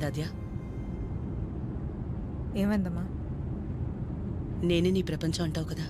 దాద్యా, ఏమైందమ్మా? నేనే నీ ప్రపంచం అంటావు కదా.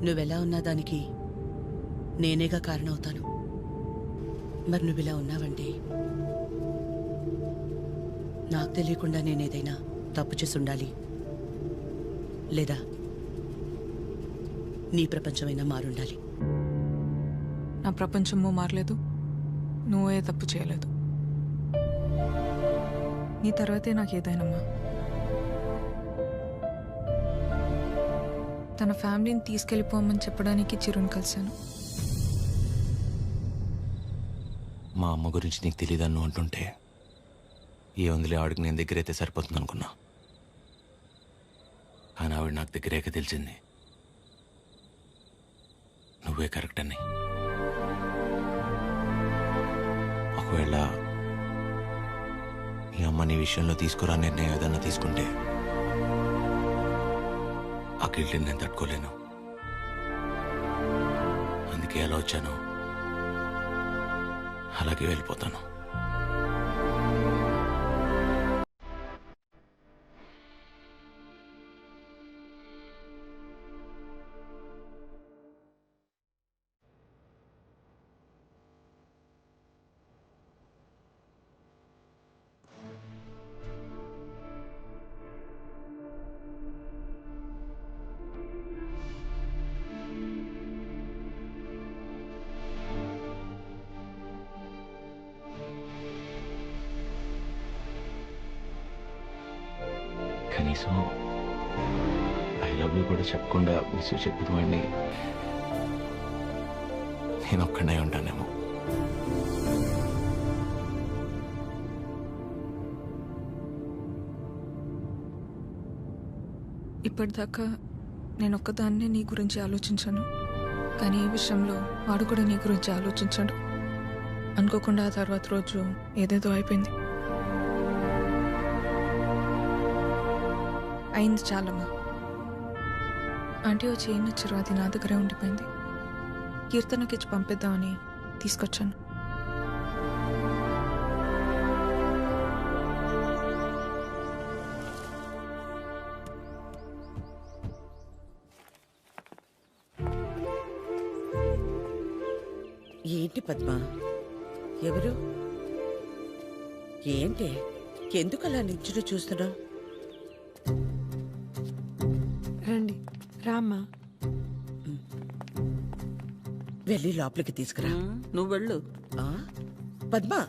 నువ్వెలా ఉన్నా దానికి నేనేగా కారణమవుతాను. మరి నువ్విలా ఉన్నావంటే నాకు తెలియకుండా నేనేదైనా తప్పు చేసి ఉండాలి, లేదా నీ ప్రపంచమైనా మారుండాలి. నా ప్రపంచము మారలేదు, నువ్వే తప్పు చేయలేదు. నీ తర్వాతే నాకేదైనమ్మా. తన ఫ్యామిలీని తీసుకెళ్ళిపోమని చెప్పడానికి చిరుని కలిశాను. మా అమ్మ గురించి నీకు తెలియదన్ను అంటుంటే ఏ వందలే ఆవిడకి నేను దగ్గరైతే సరిపోతుంది అనుకున్నా. కానీ ఆవిడ నాకు దగ్గరేక తెలిసింది నువ్వే కరెక్ట్ అని. ఒకవేళ ఈ అమ్మ నీ విషయంలో తీసుకురా నిర్ణయం ఏదన్నా తీసుకుంటే ఆ గిల్ట్ని నేను తట్టుకోలేను. అందుకే ఎలా వచ్చాను అలాగే వెళ్ళిపోతాను. కనీసం ఐ లవ్ యూ కూడా చెప్పకుండా మిస్ చెప్పిన వాడిని నేను ఒక్కడే ఉంటానేమో. ఇప్పటిదాకా నేను ఒక్కదాన్నే నీ గురించి ఆలోచించాను, కానీ ఈ విషయంలో వాడు కూడా నీ గురించి ఆలోచించాడు. అనుకోకుండా ఆ తర్వాత రోజు ఏదేదో అయిపోయింది. అయింది చాలమ్మా. ఆంటీ వచ్చి ఏం నచ్చారు, అది నా దగ్గరే ఉండిపోయింది. కీర్తనకి ఇచ్చి పంపిద్దామని తీసుకొచ్చాను. ఏంటి పద్మా? ఎవరు? ఏంటి? ఎందుకు అలా నిల్చుని చూస్తున్నావు? రండి రామ్మా. వెళ్ళి లోపలికి తీసుకురా. నువ్వు వెళ్ళు. ఆ? పద్మా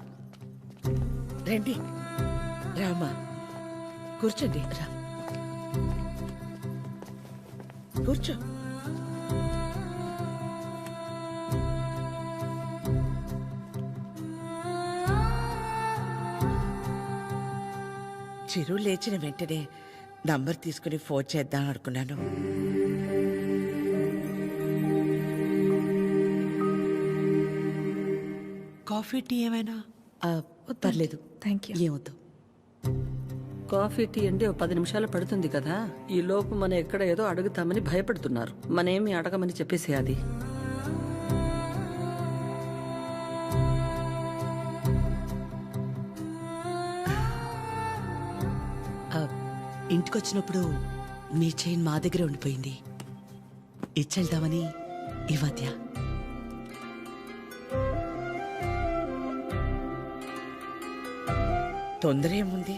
రండి, రామా కూర్చోండి. రా కూర్చో. చిరు లేచిన వెంటనే నంబర్ తీసుకుని ఫోన్ చేద్దాం అనుకున్నాను. కాఫీ టీ ఏమైనా? పర్లేదు, థ్యాంక్ యూ. ఏమవుతావు. కాఫీ టీ అంటే 10 నిమిషాలు పడుతుంది కదా. ఈ లోపు మనం ఎక్కడ ఏదో అడుగుతామని భయపడుతున్నారు. మనేమి అడగమని చెప్పేసి అది. ఇంటికొచ్చినప్పుడు మీ చైన్ మా దగ్గరే ఉండిపోయింది, ఇచ్చెళ్దామని ఈ మధ్య. తొందర ఏముంది,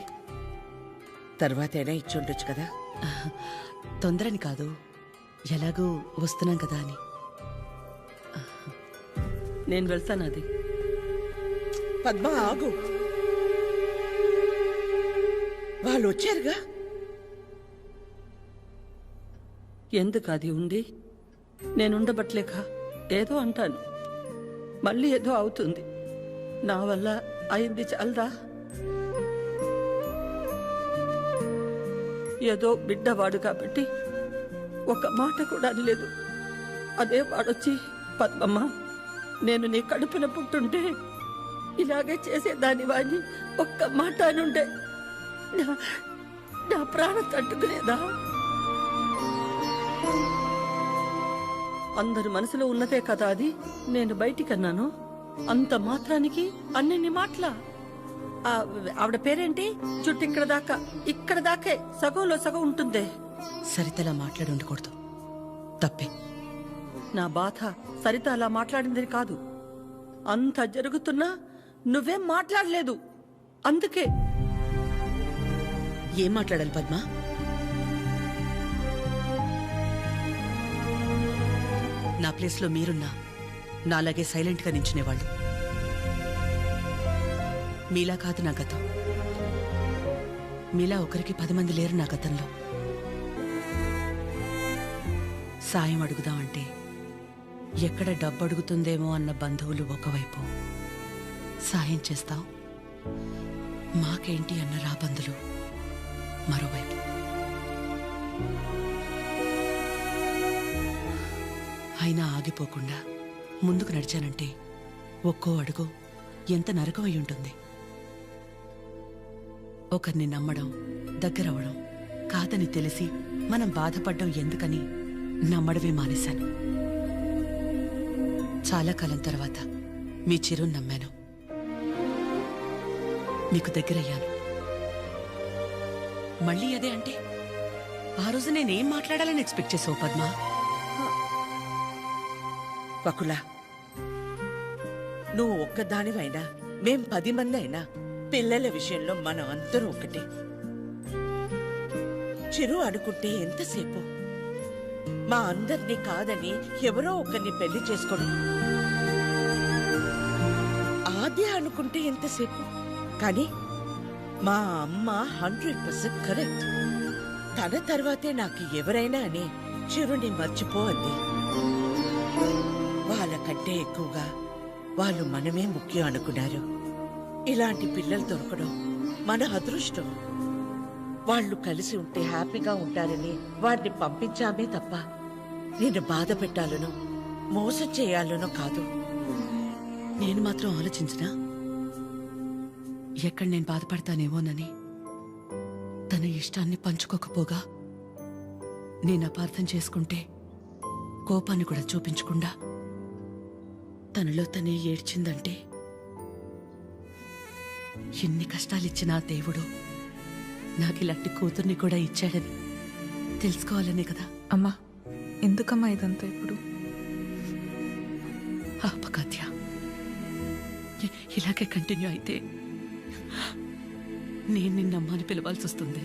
తర్వాత అయినా ఇచ్చి ఉండొచ్చు కదా. తొందరని కాదు, ఎలాగూ వస్తున్నాం కదా అని. నేను వెళ్తాను అది. పద్మా ఆగు, వాళ్ళు వచ్చారుగా. ఎందుకు అది ఉండి నేనుండబట్లేక ఏదో అంటాను, మళ్ళీ ఏదో అవుతుంది. నా వల్ల అయింది చాలదా? ఏదో బిడ్డవాడు కాబట్టి ఒక మాట కూడా అనలేదు. అదే వాడొచ్చి పద్మమ్మ నేను నీ కడుపున పుట్టుంటే ఇలాగే చేసేదాని వాడిని ఒక్క మాట అనుండే నా ప్రాణం తట్టుకునేదా? అందరి మనసులో ఉన్నదే కదా అది. నేను బయటికన్నాను, అంత మాత్రానికి అన్నెన్ని మాటలా? ఆవిడ పేరేంటి? జుట్టు ఇక్కడ దాకే సగంలో సగం ఉంటుంది. సరితలా మాట్లాడి ఉండకూడదు, తప్పే. నా బాధ సరిత అలా మాట్లాడింది కాదు. అంత జరుగుతున్నా నువ్వేం మాట్లాడలేదు. అందుకే. ఏం మాట్లాడాలి పద్మ? నా ప్లేస్లో మీరున్నా నాలాగే సైలెంట్గా నించునేవాళ్ళు. మీలా కాదు నా గతం. మీలా ఒకరికి 10 మంది లేరు నా గతంలో. సాయం అడుగుదామంటే ఎక్కడ డబ్బు అడుగుతుందేమో అన్న బంధువులు ఒకవైపు, సాయం చేస్తాం మాకేంటి అన్న రాబందులు మరోవైపు. అయినా ఆగిపోకుండా ముందుకు నడిచానంటే ఒక్కో అడుగు ఎంత నరకమై ఉంటుంది. ఒకరిని నమ్మడం, దగ్గరవడం కాదని తెలిసి మనం బాధపడ్డం ఎందుకని నమ్మడమే మానేశాను. చాలా కాలం తర్వాత మీ చిరుని నమ్మాను, మీకు దగ్గరయ్యాను. మళ్ళీ అదే అంటే ఆ రోజు నేనేం మాట్లాడాలని ఎక్స్పెక్ట్ చేసావు పద్మ? వకుల, నువ్వు ఒక్కదానివైనా మేం 10 మంది అయినా పిల్లల విషయంలో మనం అందరూ ఒకటే. చిరు అనుకుంటే ఎంతసేపు మా అందరినీ కాదని ఎవరో ఒకరిని పెళ్లి చేసుకోవడం. ఆద్య అనుకుంటే ఎంతసేపు, కానీ మా అమ్మ 100% కరెక్ట్. తన తర్వాతే నాకు ఎవరైనా అని చిరుని మర్చిపో అంది. వాళ్ళకంటే ఎక్కువగా వాళ్ళు మనమే ముఖ్యం అనుకున్నారు. ఇలాంటి పిల్లలు దొరకడం మన అదృష్టం. వాళ్ళు కలిసి ఉంటే హ్యాపీగా ఉంటారని వాడిని పంపించామే తప్ప నిన్ను బాధ పెట్టాలనో మోసం చేయాలనో కాదు. నేను మాత్రం ఆలోచించినా ఎక్కడ నేను బాధపడతానేమోనని. తన ఇష్టాన్ని పంచుకోకపోగా నేను అపార్థం చేసుకుంటే కోపాన్ని కూడా చూపించకుండా తనలో తనే ఏడ్చిందంటే ఎన్ని కష్టాలిచ్చినా దేవుడు నాకు ఇలాంటి కూతుర్ని కూడా ఇచ్చాడని తెలుసుకోవాలనే కదా. అమ్మా, ఎందుకమ్మా ఇదంతా ఇప్పుడు? ఆపకాత్య, ఇలాగే కంటిన్యూ అయితే నేను నిన్నమ్మని పిలవాల్సి వస్తుంది.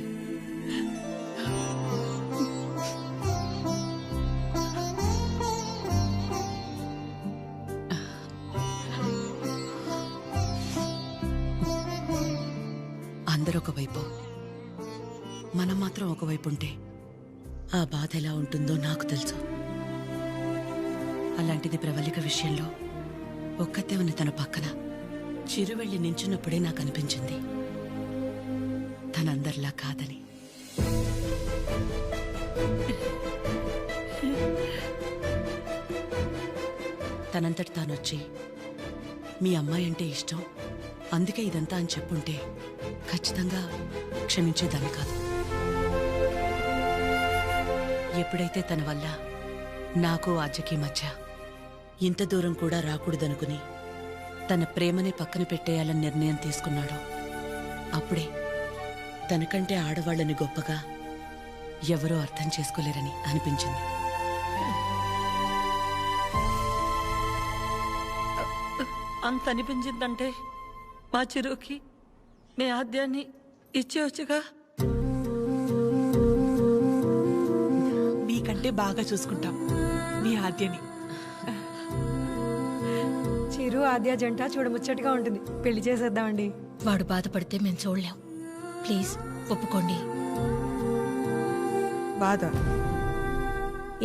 అందరూ ఒకవైపు, మనం మాత్రం ఒకవైపు ఉంటే ఆ బాధ ఎలా ఉంటుందో నాకు తెలుసు. అలాంటిది ప్రవళిక విషయంలో ఒక్కతే ఉన్న తన పక్కన చిరు వెళ్ళి నించున్నప్పుడే నాకు అనిపించింది తనందరిలా కాదని. తనంతటి తానొచ్చి మీ అమ్మాయి అంటే ఇష్టం అందుకే ఇదంతా అని చెప్పుంటే ఖచ్చితంగా క్షమించేదాన్ని కాదు. ఎప్పుడైతే తన వల్ల నాకు ఆజ్యకి మధ్య ఇంత దూరం కూడా రాకూడదనుకుని తన ప్రేమనే పక్కన పెట్టేయాలని నిర్ణయం తీసుకున్నాడో అప్పుడే తనకంటే ఆడవాళ్ళని గొప్పగా ఎవరూ అర్థం చేసుకోలేరని అనిపించింది. అంత అనిపించిందంటే మా చిరుకి మీ ఆద్యాన్ని ఇచ్చేవచ్చుగా. మీకంటే బాగా చూసుకుంటాం మీ ఆద్యని. చిరు ఆద్య జంట చూడముచ్చటగా ఉంటుంది. పెళ్లి చేసేద్దామండి. వాడు బాధపడితే మేము చూడలేం. ప్లీజ్ ఒప్పుకోండి. బాధ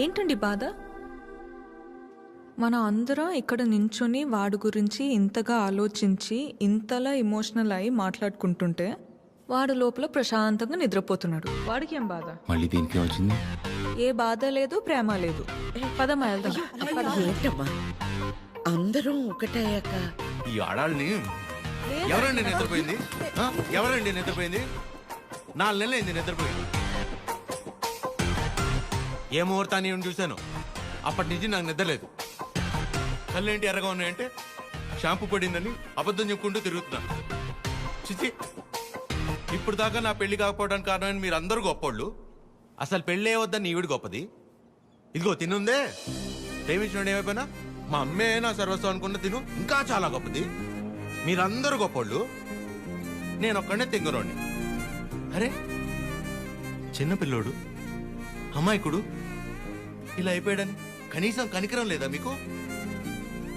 ఏంటండి బాధ? మన అందరం ఇక్కడ నించొని వాడి గురించి ఇంతగా ఆలోచించి ఇంతలా ఎమోషనల్ అయి మాట్లాడుకుంటుంటే వాడు లోపల ప్రశాంతంగా నిద్రపోతున్నాడు. వాడికి ఏం బాధ? మళ్ళీ దీనికి వచ్చింది. ఏ బాధ లేదు, ప్రేమ లేదు. పదమ్మా వెళ్దాం. ఏంటమ్మా అందరం ఒకటయ్యాక ఈ ఆడాళ్ళని ఎవరండి నిద్రపోయింది? ఎవరండి నిద్రపోయింది? 4 నెలలైంది నిద్రపోయింది. ఏ ముహూర్తాన్ని చూశాను అప్పటి నుంచి నాకు నిద్రలేదు. కళ్ళేంటి ఎర్రగా ఉన్నాయంటే షాంపూ పడిందని అబద్ధం చెప్పుకుంటూ తిరుగుతున్నా. చిచి ఇప్పుడు దాకా నా పెళ్లి కాకపోవడానికి కారణం మీరు అందరూ గొప్పోళ్ళు. అసలు పెళ్ళే వద్దని ఈవిడ గొప్పది. ఇదిగో తినుందే, ప్రేమించిన ఏమైపోయినా మా అమ్మే నా సర్వస్వం అనుకున్న తిను ఇంకా చాలా గొప్పది. మీరందరూ గొప్పోళ్ళు, నేను ఒక్కడనే తెంగరోణ్ణి. అరే చిన్నపిల్లోడు, అమాయకుడు ఇలా అయిపోయాడని కనీసం కనికరం లేదా మీకు?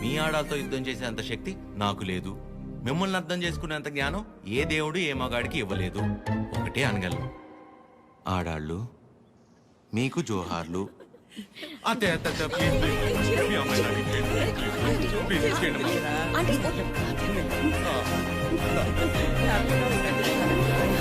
మీ ఆడాలతో యుద్ధం చేసేంత శక్తి నాకు లేదు. మిమ్మల్ని అర్థం చేసుకునేంత జ్ఞానం ఏ దేవుడు ఏ మగాడికి ఇవ్వలేదు. ఒకటే అనగలను, ఆడాళ్ళు మీకు జోహార్లు. అత్తే అత్తే అత్తే, ప్లీజ్, ప్లీజ్. మీ అమ్మాయి నాకు ప్లీజ్, ప్లీజ్ ఇచ్చేయండి. హ్యాపీగా ఉండండి.